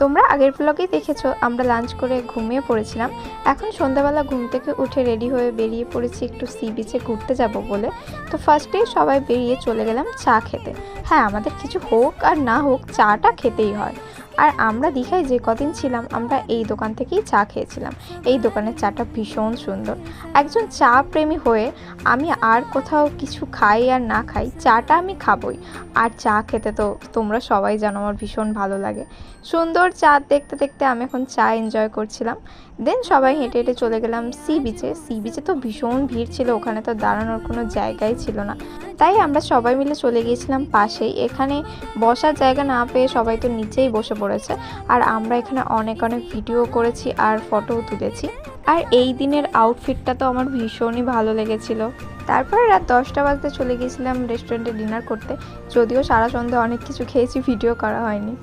তোমরা আগের ব্লগেই দেখেছো আমরা লাঞ্চ করে ঘুমিয়ে পড়েছিলাম। এখন সন্ধ্যাবেলা ঘুম থেকে উঠে রেডি হয়ে বেরিয়ে পড়েছি একটু সি বিচে ঘুরতে যাব বলে। তো ফার্স্টেই সবাই বেরিয়ে চলে গেলাম চা খেতে। হ্যাঁ, আমাদের কিছু হোক আর না হোক চাটা খেতেই হয়। আর আমরা দীঘায় যে কদিন ছিলাম আমরা এই দোকান থেকেই চা খেয়েছিলাম। এই দোকানের চাটা ভীষণ সুন্দর। একজন চা প্রেমী হয়ে আমি আর কোথাও কিছু খাই আর না খাই, চাটা আমি খাবই। আর চা খেতে তো তোমরা সবাই জানো আমার ভীষণ ভালো লাগে। সুন্দর চাঁদ দেখতে দেখতে আমি এখন চা এনজয় করছিলাম। দেন সবাই হেঁটে হেঁটে চলে গেলাম সি বিচে। সি বিচে তো ভীষণ ভিড় ছিল, ওখানে তো দাঁড়ানোর কোনো জায়গাই ছিল না। তাই আমরা সবাই মিলে চলে গিয়েছিলাম পাশেই। এখানে বসার জায়গা না পেয়ে সবাই তো নিচেই বসে পড়েছে। আর আমরা এখানে অনেক অনেক ভিডিও করেছি আর ফটোও তুলেছি। আর এই দিনের আউটফিটটা তো আমার ভীষণই ভালো লেগেছিল। তারপরে রাত 10টা বাজতে চলে গিয়েছিলাম রেস্টুরেন্টে ডিনার করতে। যদিও সারা সন্ধ্যে অনেক কিছু খেয়েছি, ভিডিও করা হয়নি।